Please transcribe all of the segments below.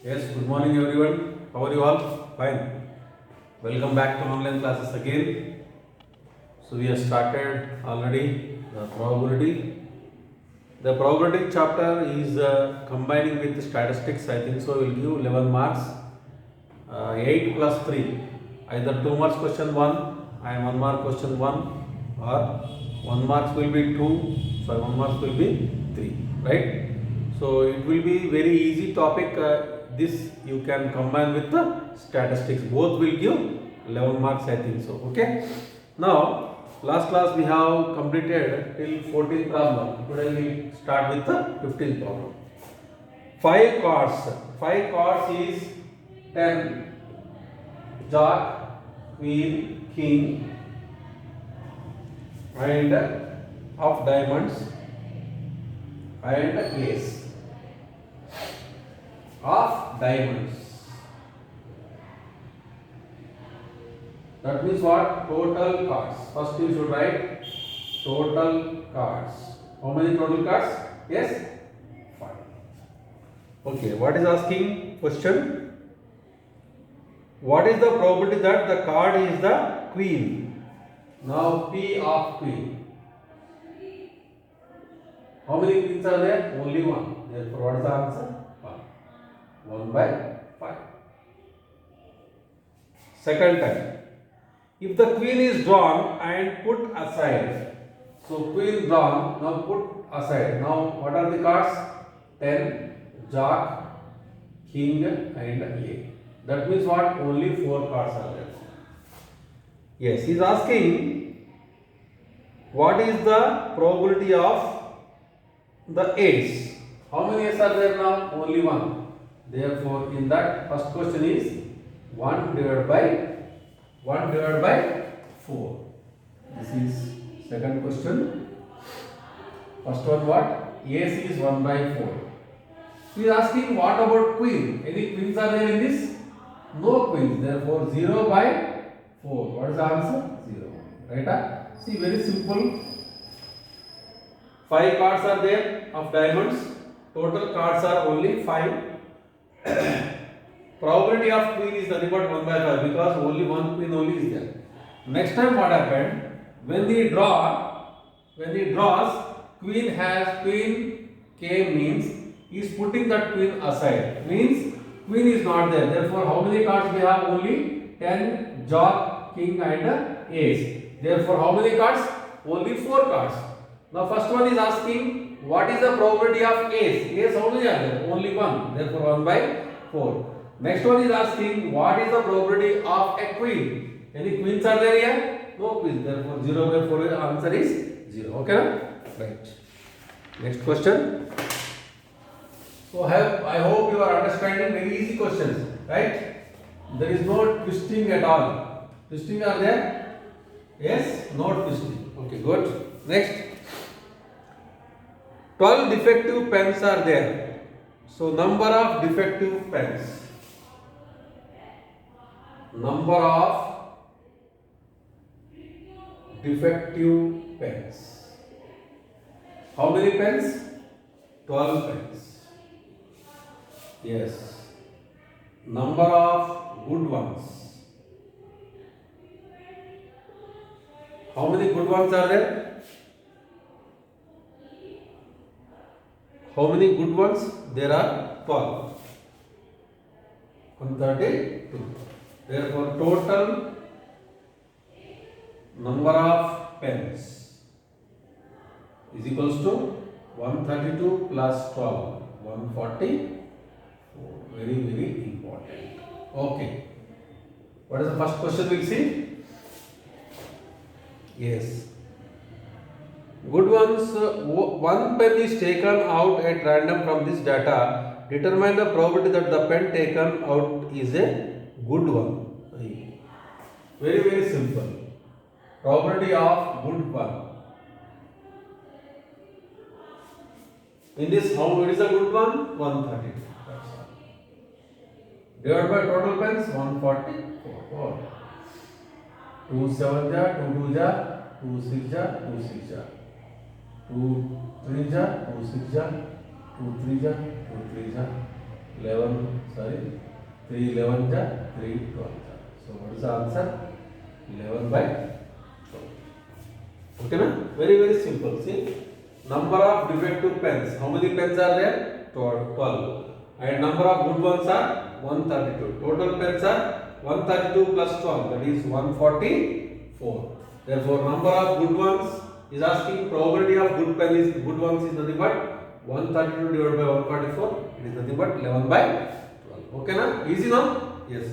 Yes, good morning everyone. How are you all? Fine. Welcome back to online classes again. So we have started already the probability. The probability chapter is combining with statistics. I think so. Will give 11 marks. 8 plus 3. Either 2 marks question 1 and 1 mark question 1, or 1 marks will be 2. So 1 marks will be 3. Right? So it will be very easy topic. This you can combine with the statistics. Both will give 11 marks. I think so. Okay. Now last class we have completed till 14th problem. Today we start with the 15th problem. 5 cards. 5 cards is 10. Jack, Queen, King, and of diamonds, and Ace of diamonds. That means what? Total cards. First you should write total cards. How many total cards? Yes, 5. Okay, what is asking question? What is the probability that the card is the queen? Now P of queen. How many queens are there? Only one. Therefore, what is the answer? 1. 1 by 5. Second time. If the queen is drawn and put aside. So queen drawn, now put aside. Now what are the cards? 10, Jack, King and A. That means what? Only 4 cards are there. Yes, he is asking what is the probability of the ace. How many aces are there now? Only 1. Therefore, in that first question is 1 divided by 4. This is second question. First one what? Ace is 1 by 4. He is asking what about queen? Any queens are there in this? No queens. Therefore, 0 by 4. What is the answer? 0. Right? See, very simple. 5 cards are there of diamonds. Total cards are only 5. Probability of queen is nothing but 1 by 5 because only one queen only is there. Next time what happened? When he draws, queen came means he is putting that queen aside. Means queen is not there. Therefore, how many cards we have? Only 10, Jack, King and Ace. Therefore, how many cards? Only 4 cards. Now, first one is asking what is the probability of Ace? Ace how many are there? Only 1. Therefore, 1 by 4. Next one is asking what is the probability of a queen? Any queens are there here? No queens. Therefore, 0 by 4 the answer is 0. Okay? Right. Next question. So, I hope you are understanding very easy questions. Right? There is no twisting at all. Twisting are there? Yes? No twisting. Okay, good. Next. 12 defective pens are there. So, number of defective pens. Number of defective pens. How many pens? 12 pens. Yes. Number of good ones. How many good ones are there? How many good ones? There are 12. 132. Therefore, total number of pens is equals to 132 plus 12, 144. Very, very important. Okay. What is the first question we'll see? Yes. Good ones, one pen is taken out at random from this data. Determine the probability that the pen taken out is a good one. Very, very simple. Probability of good one. In this, how it is a good one? 132. That's all. Divided by total pens, 144. 2 7 ja, 2 2 ja, 2 6 ja, 2 6 ja. 2 3 ja, 2 6 ja, 2 3 ja, 2 3 ja, 11, sorry, 3 11 ja, 3 12 ja. So what is the answer? 11 by 12. Okay na? Very very simple. See, number of defective pens. How many pens are there? 12. And number of good ones are 132. Total pens are 132 plus 12. That is 144. Therefore, number of good ones is asking probability of good ones is nothing but 132 divided by 144. It is nothing but 11 by 12. Okay na? Easy now? Yes.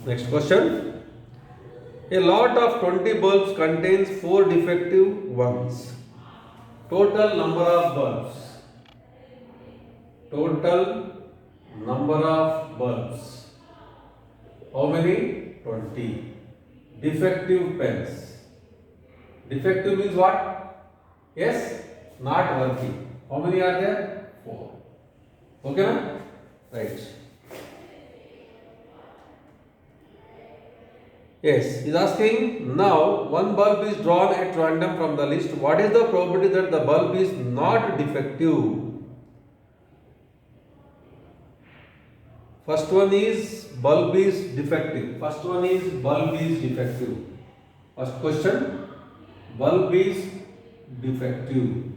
Next question. A lot of 20 bulbs contains 4 defective ones. Total number of bulbs. Total number of bulbs. How many? 20. Defective pens. Defective means what? Yes, not working. How many are there? 4. Okay, na? Right. Yes, he is asking now one bulb is drawn at random from the list. What is the probability that the bulb is not defective? First one is bulb is defective. First one is bulb is defective. First question, bulb is defective.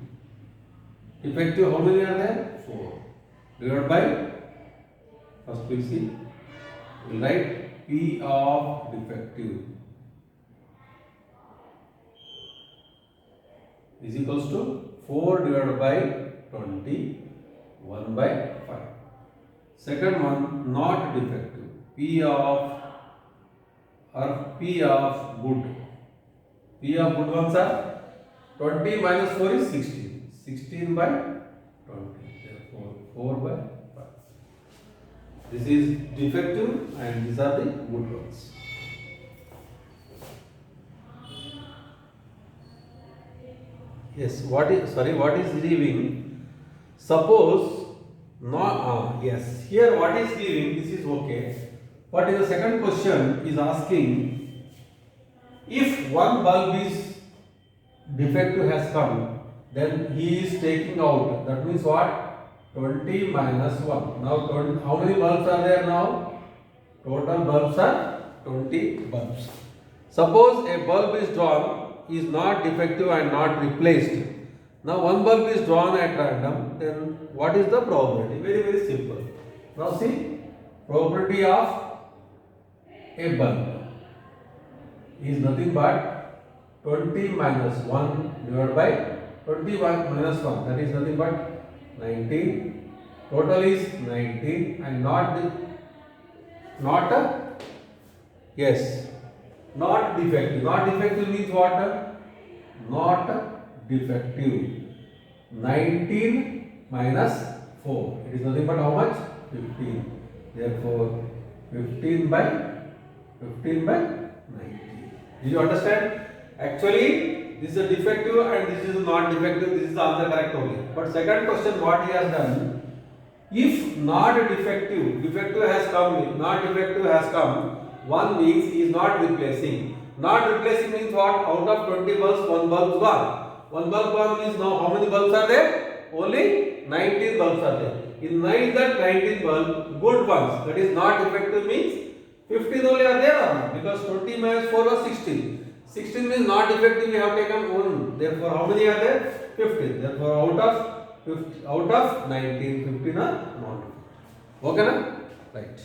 Defective, how many are there? 4. Divided by, first we see, we'll write P of defective is equals to 4 divided by 20, 1 by 5. Second one, not defective, P of good. P of good ones are 20 minus 4 is 16. 16 by 20. Therefore, 4 by 5. This is defective and these are the good ones. Yes, what is leaving? Suppose yes, here what is leaving? This is okay. But in the second question is asking if one bulb is defective has come, then he is taking out. That means what? 20 minus 1. Now, how many bulbs are there now? Total bulbs are 20 bulbs. Suppose a bulb is drawn, is not defective and not replaced. Now, one bulb is drawn at random, then what is the probability? Very, very simple. Now, see, probability of a bulb is nothing but 20 minus 1 divided by 20 minus 1. That is nothing but 19. Total is 19 and not yes, not defective. Not defective means what? Not defective. 19 minus 4. It is nothing but how much? 15. Therefore, 15 by 19. Did you understand? Actually, this is a defective and this is not defective. This is the answer correct only. But second question, what he has done? If not defective, defective has come, not defective has come, one means he is not replacing. Not replacing means what? Out of 20 bulbs, one bulb is gone. One bulb gone means now how many bulbs are there? Only 19 bulbs are there. In 19 bulbs, good ones, that is not defective means 15 only are there, because 20 minus 4 was 16. 16 means not defective, we have taken 1. Therefore, how many are there? 15. Therefore, out of 19, 15 are not. Okay, na? Right.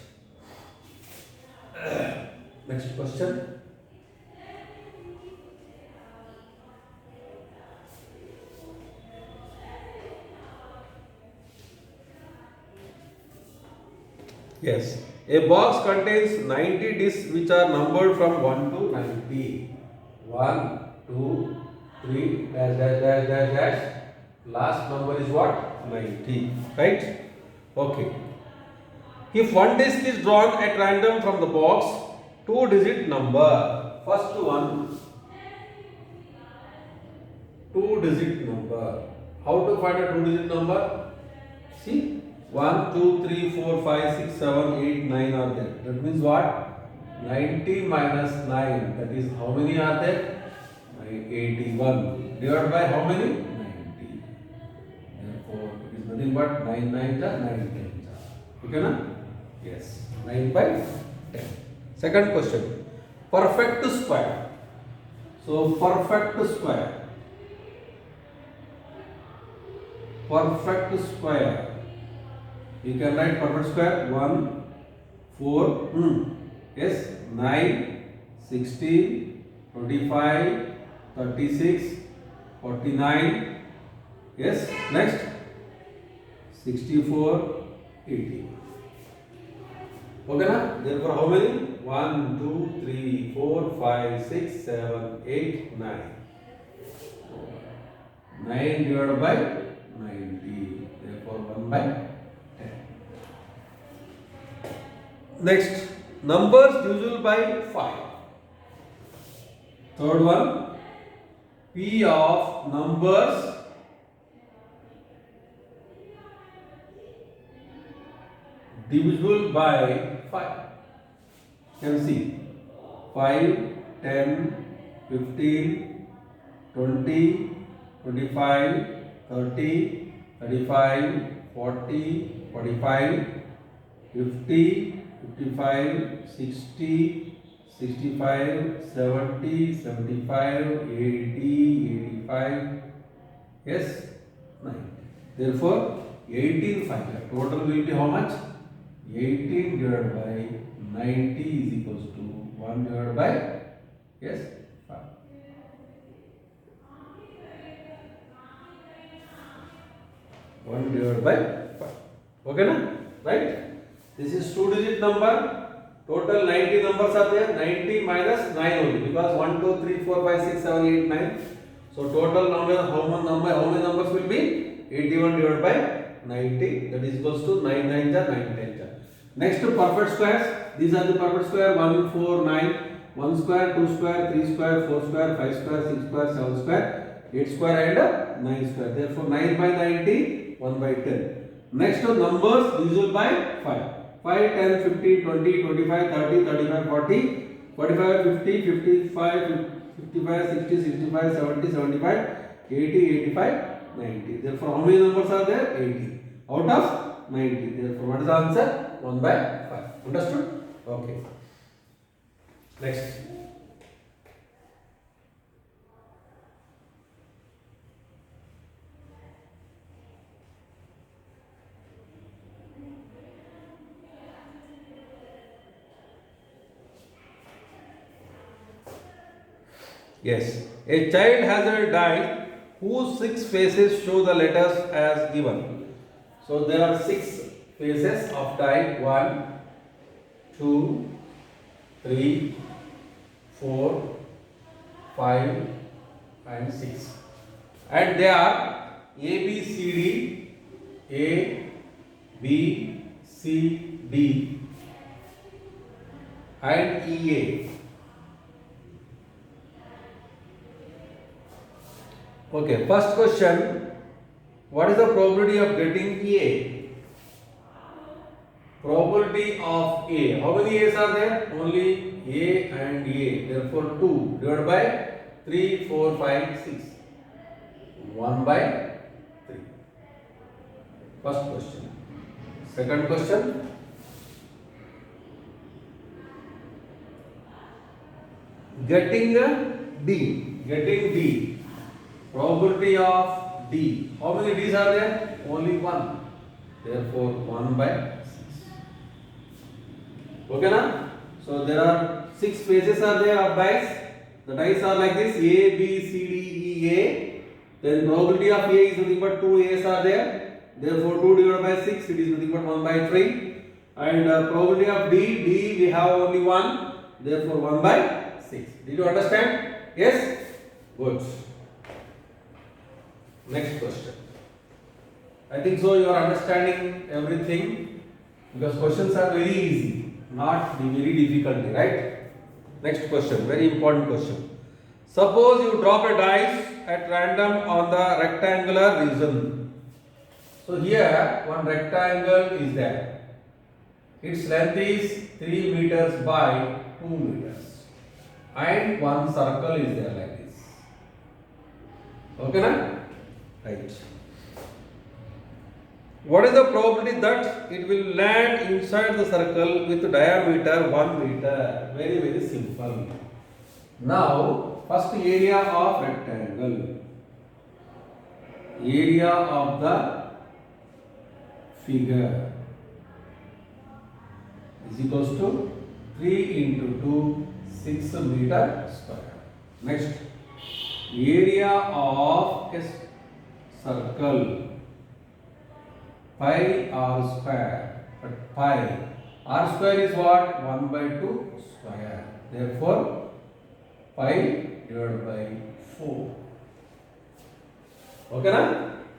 Next question. Yes. A box contains 90 discs which are numbered from 1 to 90. 1, 2, 3, dash, dash, dash, dash, dash. Last number is what? 90. Right? Okay. If one disc is drawn at random from the box, 2-digit number. First one, 2-digit number. How to find a 2-digit number? See, 1, 2, 3, 4, 5, 6, 7, 8, 9 are there. That means what? 90 minus 9. That is how many are there? 81. Divided by how many? 90. Therefore, it is nothing but 9 9 ja 9 10 ja. Okay na? Yes. 9 by 10. Second question. Perfect square. So perfect square. Perfect square. You can write perfect square 1, 4, yes, 9, 16, 25, 36, 49, yes, next 64, 80. Okay na? Therefore how many? 1, 2, 3, 4, 5, 6, 7, 8, 9. 9 divided by 90. Therefore 1 by 10. Next, numbers divisible by 5. Third one, P of numbers divisible by 5. You can see 5, 10, 15, 20, 25, 30, 35, 40, 45, 50, 55, 60, 65, 70, 75, 80, 85, yes, 9. Therefore, 18 5. Total will be how much? 18 divided by 90 is equals to 1 divided by, yes, 5. 1 divided by 5. Okay na? Right? This is 2-digit number. Total 90 numbers are there. 90 minus 9 only, because 1, 2, 3, 4, 5, 6, 7, 8, 9. So total number, how many numbers will be? 81 divided by 90. That is equals to 9 9 ja 9 10 ja. Next to perfect squares. These are the perfect square. 1, 4, 9. 1 square, 2 square, 3 square, 4 square, 5 square, 6 square, 7 square, 8 square and 9 square. Therefore 9 by 90, 1 by 10. Next to numbers divisible by 5. 5, 10, 15, 20, 25, 30, 35, 40, 45, 50, 55, 55, 60, 65, 70, 75, 80, 85, 90. Therefore, how many numbers are there? 80. Out of 90. Therefore, what is the answer? 1 by 5. Understood? Okay. Next. Yes, a child has died whose 6 faces show the letters as given. So there are 6 faces of die. 1, 2, 3, 4, 5 and 6. And they are A, B, C, D, A, B, C, D and E, A. Okay, first question, what is the probability of getting A? Probability of A. How many A's are there? Only A and A. Therefore 2 divided by 3, 4, 5, 6. 1 by 3. First question. Second question. Getting D. Getting D. Probability of D. How many D's are there? Only 1. Therefore 1 by 6. Okay na? So there are 6 faces are there of dice. The dice are like this: A, B, C, D, E, A. Then probability of A is nothing but 2 A's are there. Therefore 2 divided by 6, it is nothing but 1 by 3. And probability of D we have only 1. Therefore 1 by 6. Did you understand? Yes? Good. Next question. I think so you are understanding everything, because questions are very easy, not very difficult, right? Next question, very important question. Suppose you drop a dice at random on the rectangular region. So here one rectangle is there. Its length is 3 meters by 2 meters. And one circle is there like this. Okay, na? Right. What is the probability that it will land inside the circle with diameter 1 meter? Very, very simple. Now, first area of rectangle. Area of the figure is equals to 3 into 2, 6 meter square. Next, area of a circle. Pi r square, but pi r square is what? 1 by 2 square. Therefore, pi divided by 4. Okay, na?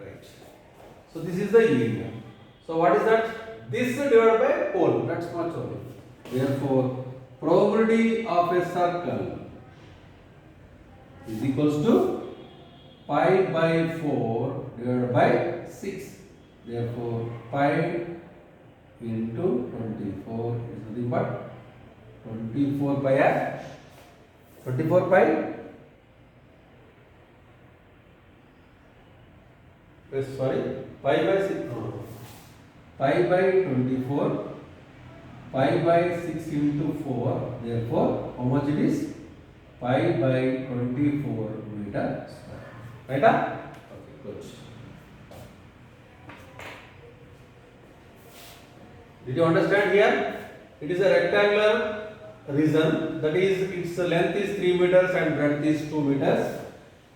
Right. So this is the area. So what is that? This divided by pole. That's much only. Therefore, probability of a circle is equals to pi by 4 divided by 6. Therefore, pi into 24 is nothing but 24 pi r. 24 pi. Sorry, pi by 6. No. Pi by 24. Pi by 6 into 4. Therefore, how much it is? Pi by 24 meter square. Right? Okay, good. Did you understand here? It is a rectangular region, that is its length is 3 meters and breadth is 2 meters.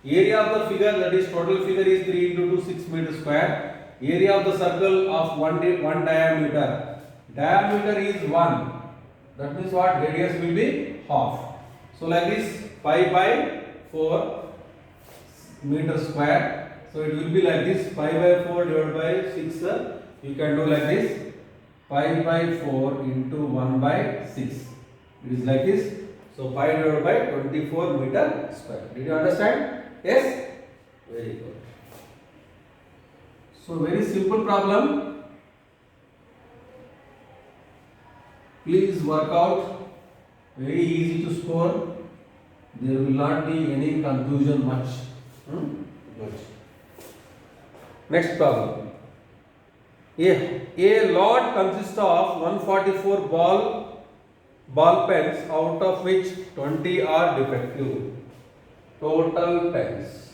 Area of the figure, that is total figure, is 3 into 2, 6 meters square. Area of the circle of one diameter. Diameter is 1. That means what? Radius will be half. So like this, pi by 4 meters square. So it will be like this, pi by 4 divided by 6. You can do like this. Pi by 4 into 1 by 6. It is like this. So pi divided by 24 meter square. Did you understand? Yes? Very good. So very simple problem. Please work out. Very easy to score. There will not be any confusion much. Good. Next problem. A lot consists of 144 ball pens, out of which 20 are defective. Total pens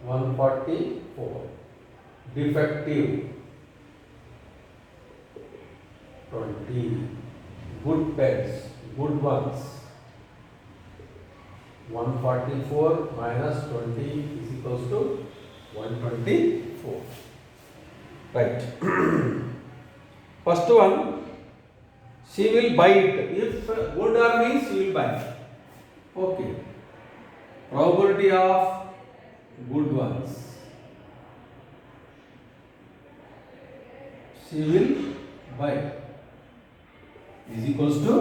144, defective 20, good pens, good ones 144 minus 20 is equals to 124. Right. First one, she will buy it. If good or means she will buy. Okay. Probability of good ones. She will buy is equals to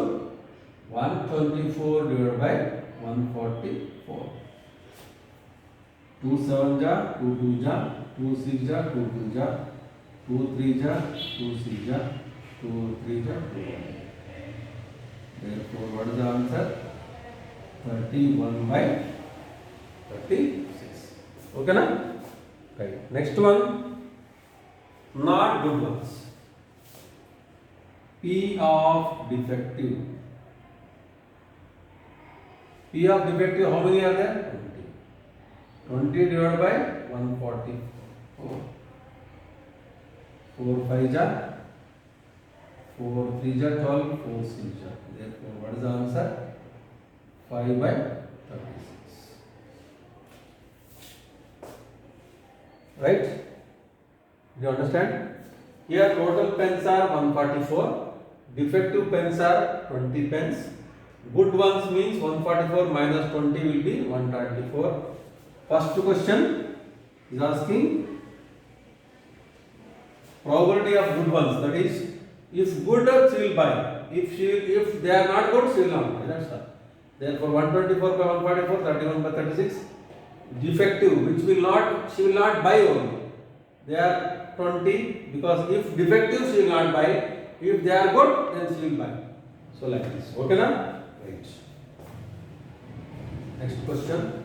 124 divided by 144. 2 7 ja, 2 2 ja, 2 6 ja, 2 2 ja, 2 3 ja, 2 6 ja, 2 3 ja, 2 1. Therefore, what is the answer? 31 by 36. Okay, na? Right. Next one, not good ones. P of defective. P of defective, how many are there? 20. 20 divided by 144. 4 5 ja, 4 3 ja, 12, 4 6 ja. Therefore, what is the answer? 5 by 36. Right? Do you understand? Here total pens are 144. Defective pens are 20 pens. Good ones means 144 minus 20 will be 124. First question is asking probability of good ones. That is, if good, she will buy. If they are not good, she will not buy. That's all. Therefore, 124 by 144, 31 by 36. defective, which will not, she will not buy only. They are 20, because if defective she will not buy, if they are good then she will buy. So like this. Okay na? Right. Next question.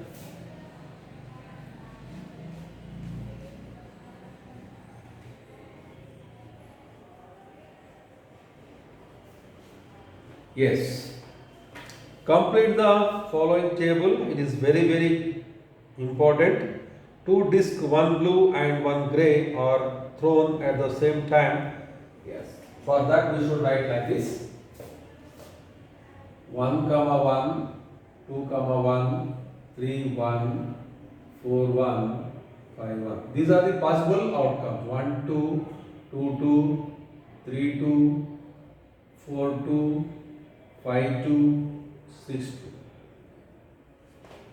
Yes. Complete the following table. It is very important. Two discs, one blue and one gray, are thrown at the same time. Yes. For that we should write like this: 1, 1, 2, 1, 3, 1, 4, 1, 5, 1. These are the possible outcomes: 1, 2, 2, 2, 3, 2, 4, 2, 5, 2, 6, 2.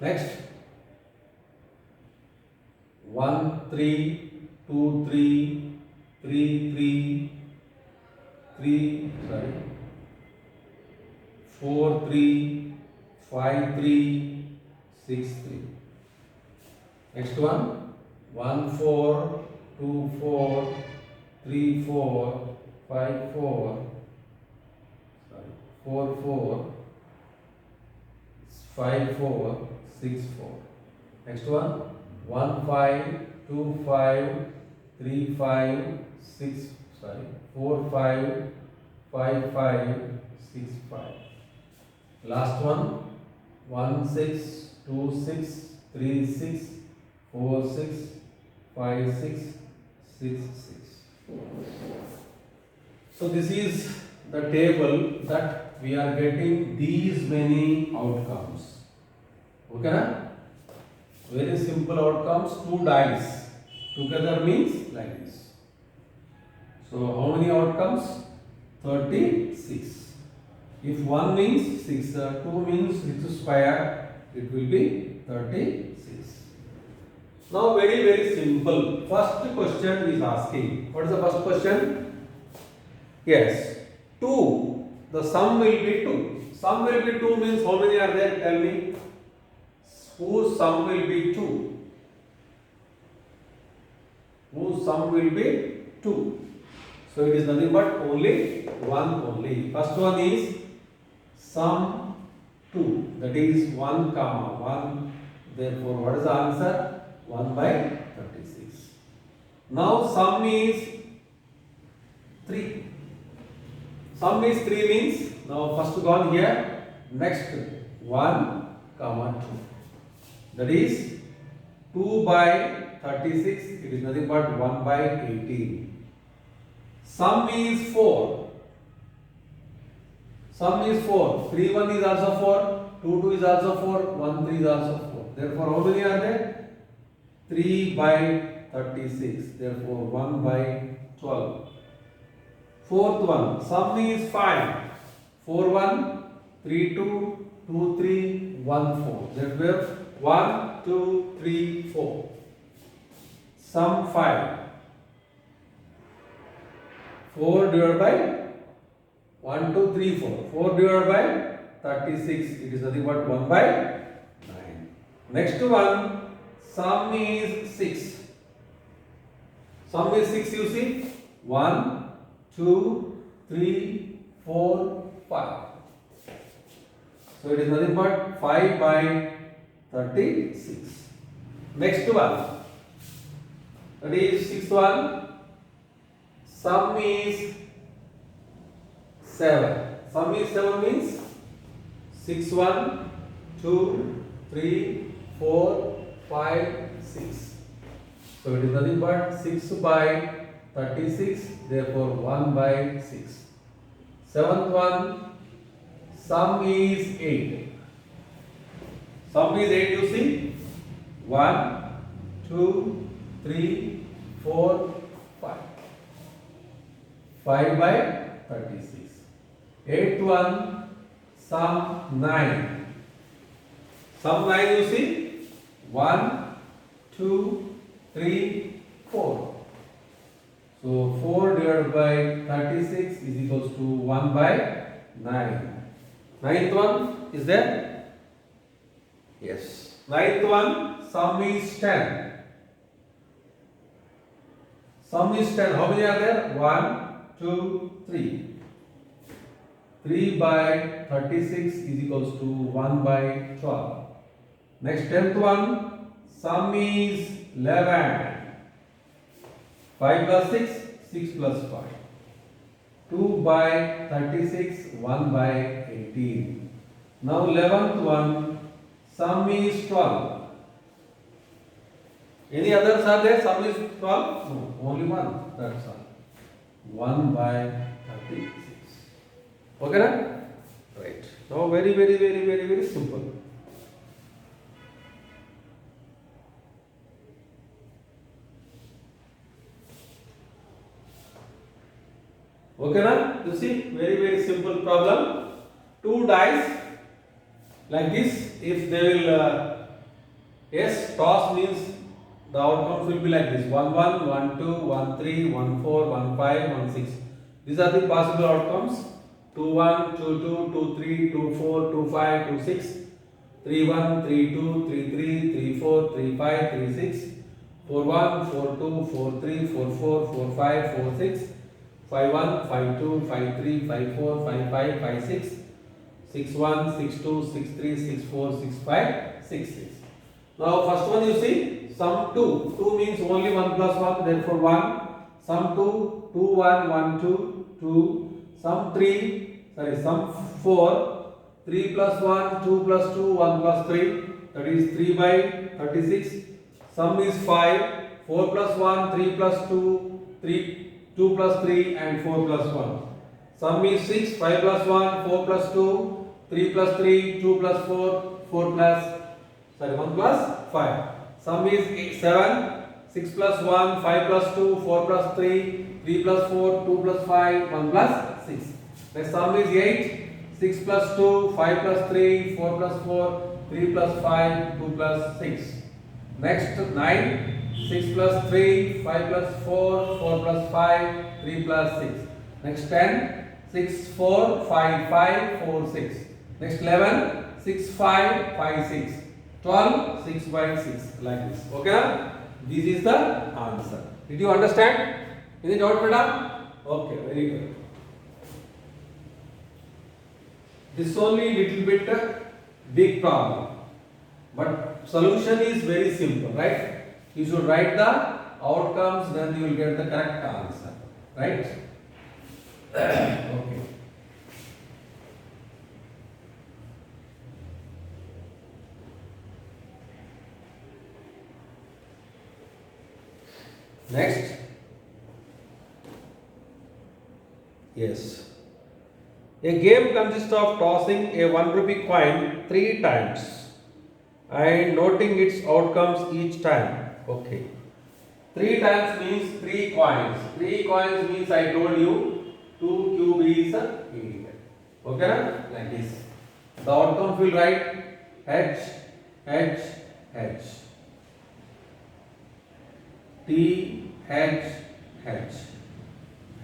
Next, 1, 3, 2, 3, 3, 3, 3, 4, 3, 5, 3, 6, 3. Next one, 1, 4, 2, 4, 3, 4, 5, 4, 4, 4, 5, 4, 6, 4. Next one, 1, 5, 2, 5, 3, 5, 6, 4, 5, 5, 5, 6, 5. Last one, 1, 6, 2, 6, 3, 6, 4, 6, 5, 6, 6, 6. So this is the table that we are getting these many outcomes. Okay na? Very simple outcomes. 2 dice together means like this. So how many outcomes? 36. If 1 means 6, 2 means 6 square, it will be 36. Now very simple. First question is asking. What is the first question? Yes, 2. The sum will be 2. Sum will be 2 means how many are there? Tell me. Whose sum will be 2? Whose sum will be 2? So it is nothing but only 1 only. First one is sum 2. That is 1, 1. Therefore, what is the answer? 1 by 36. Now sum is 3. Sum is 3 means, now first gone here, next 1, 2. That is 2 by 36, it is nothing but 1 by 18. Sum is 4. Sum is 4. 3, 1 is also 4, 2, 2 is also 4, 1, 3 is also 4. Therefore, how many are there? 3 by 36. Therefore, 1 by 12. Fourth one, sum is 5. 4, 1, 3, 2, 2, 3, 1, 4. Therefore, 1, 2, 3, 4. Sum 5. 4 divided by 1, 2, 3, 4. 4 divided by 36. It is nothing but 1 by 9. Next one, sum is 6. Sum is 6, you see. 1, 2, 3, 4, 5. So it is nothing but 5 by 36. Next one, that is 6th one. Sum is 7. Sum is 7 means 6, 1, 2, 3, 4, 5, 6. So it is nothing but 6 by 36. Therefore 1 by 6. 7th one, sum is 8. Sum is 8, you see. 1, 2, 3, 4, 5. 5 by 36. 8th one, sum 9. Sum 9, you see. 1, 2, 3, 4. So 4 divided by 36 is equals to 1 by 9. Ninth one is there? Yes. Ninth one, sum is 10. Sum is 10. How many are there? 1, 2, 3. 3 by 36 is equals to 1 by 12. Next 10th one, sum is 11. 5 plus 6, 6 plus 5. 2 by 36, 1 by 18. Now 11th one, sum is 12. Any others are there? Sum is 12? No, only one. That's all. 1 by 36. Okay, na? Right. Now very simple. Okay, na? You see, very simple problem. 2 dice like this. If they will, yes, toss means the outcomes will be like this: 1 1, 1 2, 1 3, 1 4, 1 5, 1 6. These are the possible outcomes: 2 1, 2 2, 2 3, 2 4, 2 5, 2 6, 3 1, 3 2, 3 3, 3 4, 3 5, 3 6, 4 1, 4 2, 4 3, 4 4, 4 5, 4 6, 5 1, 5 2, 5 3, 5 4, 5 5, 5 6, 6 1, 6 2, 6 3, 6 4, 6 5, 6 6. Now first one you see, sum 2. 2 means only 1 plus 1, therefore 1. Sum 2, 2 1, 1 2, 2. Sum 4, 3 plus 1, 2 plus 2, 1 plus 3. That is 3 by 36. Sum is 5, 4 plus 1, 3 plus 2, 2 plus 3 and 4 plus 1. Sum is 6, 5 plus 1, 4 plus 2, 3 plus 3, 2 plus 4, 1 plus 5. Sum is 7, 6 plus 1, 5 plus 2, 4 plus 3, 3 plus 4, 2 plus 5, 1 plus 6. The sum is 8, 6 plus 2, 5 plus 3, 4 plus 4, 3 plus 5, 2 plus 6. Next 9, 6 plus 3, 5 plus 4, 4 plus 5, 3 plus 6. Next 10, 6, 4, 5, 5, 4, 6. Next 11, 6, 5, 5, 6. 12, 6 by 6, like this. Okay? This is the answer. Did you understand? Any doubt, madam? Okay, very good. This is only little bit big problem, but solution is very simple, right? You should write the outcomes, then you will get the correct answer, right? Okay. Next. Yes. A game consists of tossing a 1 rupee coin 3 times and noting its outcomes each time. Okay. 3 times means 3 coins. 3 coins means I told you 2 cube is 8. Okay? Like this. The outcomes will write H, H, H. T, H, H.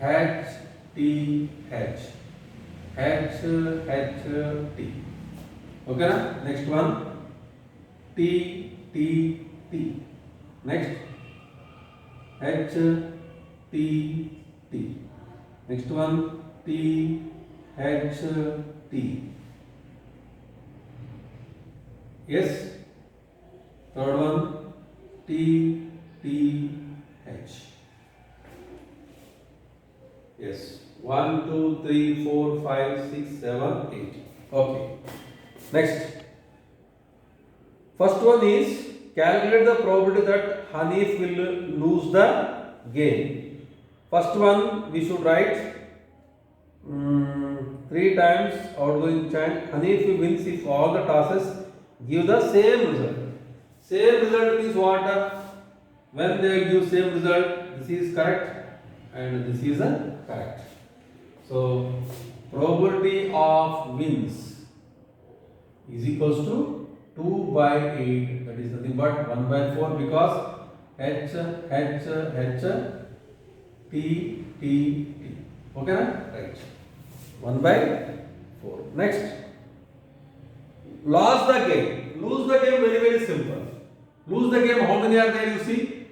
H, T, H. H, H, T. Okay, na? Next one. T, T, T. Next. H, T, T. Next one. T, H, T. Yes. Third one. T, T, H. Yes. 1, 2, 3, 4, 5, 6, 7, 8. Okay. Next. First one is calculate the probability that Hanif will lose the game. First one we should write 3 times outgoing chant. Hanif wins if all the tosses give the same result. Same result means what? When they will give same result, this is correct and this is correct. So probability of wins is equals to 2 by 8. That is nothing but 1 by 4 because H, H, H, T, T, T. Okay, right? 1 by 4. Next, lost the game. Lose the game very simple. Lose the game. How many are there? You see.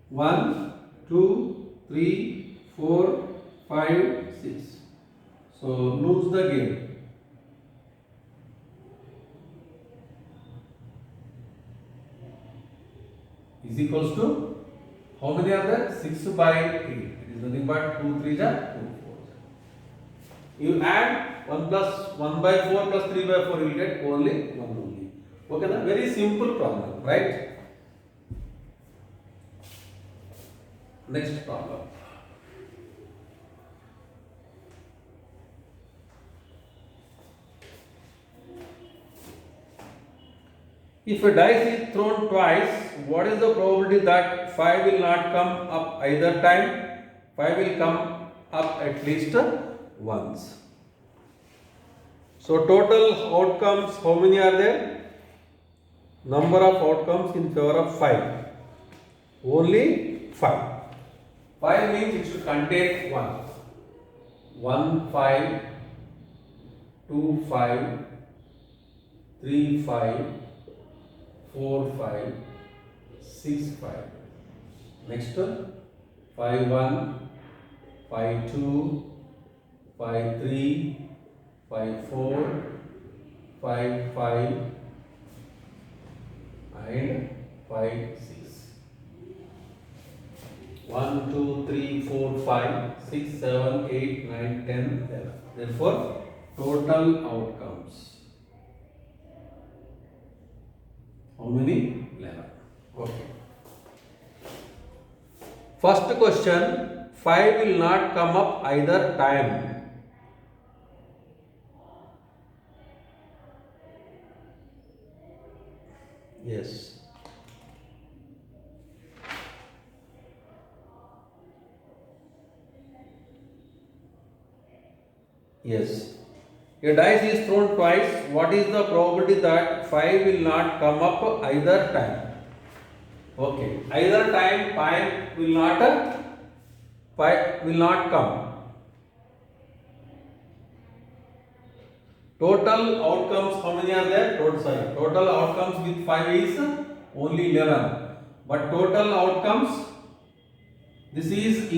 1, 2, 3, 4, 5, 6. So lose the game. Is equals to how many are there? 6 by 8. It is nothing but 2 3 are 2 4. You add 1 plus 1 by 4 plus 3 by 4, you will get only 1 only. Okay, na? Very simple problem, right? Next problem. If a dice is thrown twice, what is the probability that 5 will not come up either time? 5 will come up at least once. So total outcomes, how many are there? Number of outcomes in favor of 5. Only 5. 5 means it should contain 1. 1 5, 2 5, 3 5, 4 5, 6 5. Next one, 5 1, 5 2, 5 3, 5 4, 5 5, and 5 6. 1 2 3 4 5 6 7 8 9 10 11. Therefore, total outcomes. How many? 11. Okay. First question, 5 will not come up either time. Yes. Yes. A dice is thrown twice. What is the probability that 5 will not come up either time? Okay. Either time 5 will not come. Total outcomes, how many are there? Total outcomes with 5 is only 11. But total outcomes, this is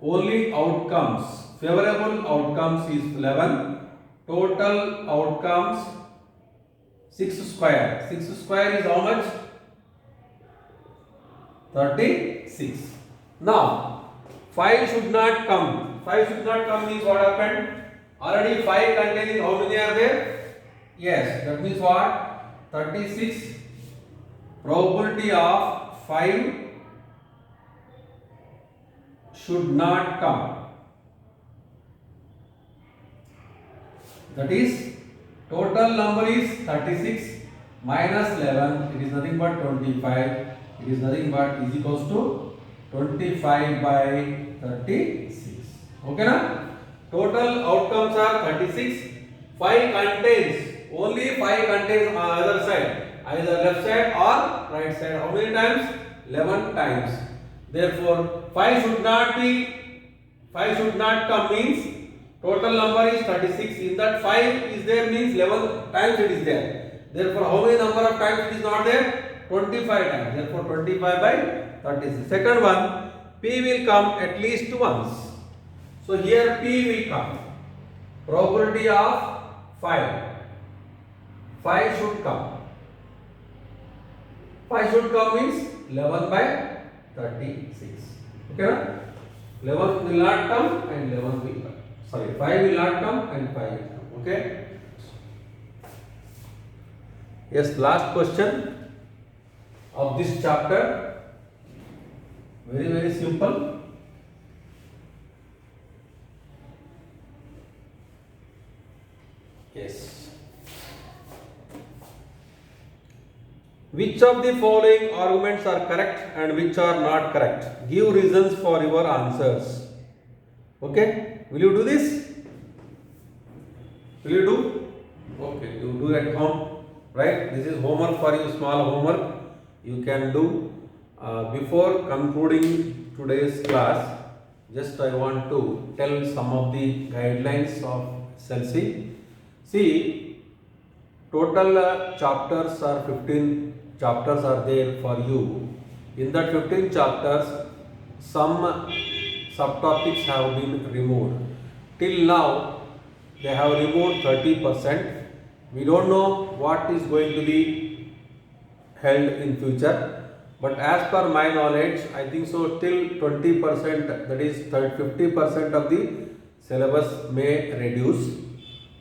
only outcomes. Favorable outcomes is 11. Total outcomes 6 square. 6 square is how much? 36. Now 5 should not come. 5 should not come means what happened? Already 5 containing how many are there? Yes, that means what? 36. Probability of 5 should not come. That is, total number is 36 minus 11. It is nothing but 25. It is nothing but is equals to 25 by 36. Okay, na? Total outcomes are 36. 5 contains, only 5 contains on other side, either left side or right side. How many times? 11 times. Therefore, 5 should not come means total number is 36. In that 5 is there means 11 times it is there. Therefore, how many number of times it is not there? 25 times. Therefore, 25 by 36. Second one, P will come at least once. So here P will come. Probability of 5. 5 should come. 5 should come means 11 by 36. Okay? 11 will not come and 11 will come. Sorry, 5 will not come and 5 will come. Okay? Yes, last question of this chapter. Very, very simple. Yes. Which of the following arguments are correct and which are not correct? Give reasons for your answers. Okay? Will you do this? Will you do? Okay, you do at home. Right? This is homework for you, small homework. You can do. Before concluding today's class, just I want to tell some of the guidelines of SLC. See, total chapters are 15 chapters are there for you. In that 15 chapters, some subtopics have been removed. Till now, they have removed 30%. We don't know what is going to be held in future, but as per my knowledge, I think so till 20%, that is 50% of the syllabus may reduce.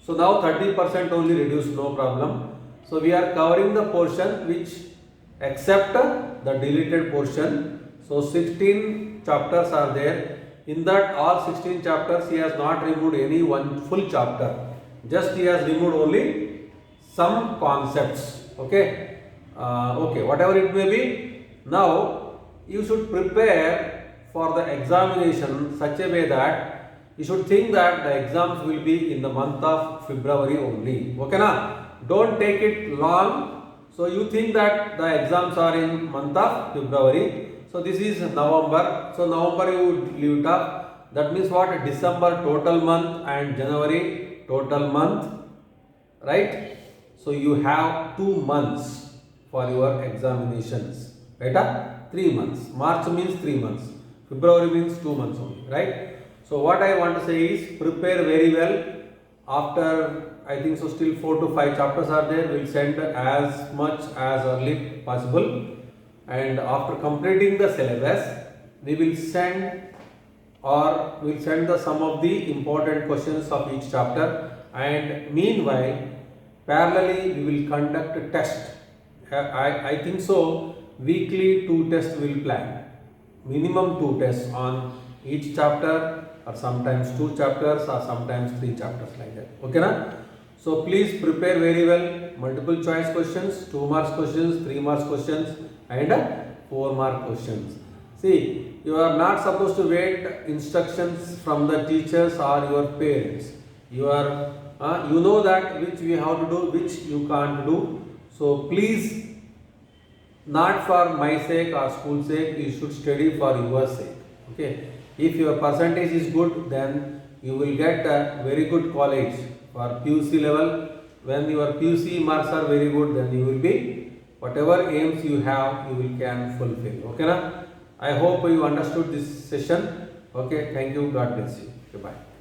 So now 30% only reduce, no problem. So we are covering the portion which except the deleted portion. So 16 chapters are there. In that all 16 chapters he has not removed any one full chapter. Just he has removed only some concepts. Okay. Okay, whatever it may be. Now you should prepare for the examination such a way that you should think that the exams will be in the month of February only. Okay na? Don't take it long. So you think that the exams are in month of February. So this is November. So November you leave it up. That means what? December total month and January total month. Right? So you have 2 months for your examinations. Right? 3 months. March means 3 months. February means 2 months only. Right? So what I want to say is prepare very well. After I think so still 4 to 5 chapters are there. We'll send as much as early possible. And after completing the syllabus, we will send the some of the important questions of each chapter. And meanwhile, parallelly we will conduct a test. I think so weekly 2 tests will plan. Minimum 2 tests on each chapter, or sometimes 2 chapters, or sometimes 3 chapters, like that. Okay na? So please prepare very well. Multiple choice questions, 2 marks questions, 3 marks questions, and 4 mark questions. See, you are not supposed to wait instructions from the teachers or your parents. You know that which we have to do, which you can't do. So please, not for my sake or school sake, you should study for your sake. Okay. If your percentage is good, then you will get a very good college for PUC level. When your PUC marks are very good, then you will be, whatever aims you have, you will can fulfill. Okay na? I hope you understood this session. Okay, thank you. God bless you. Goodbye.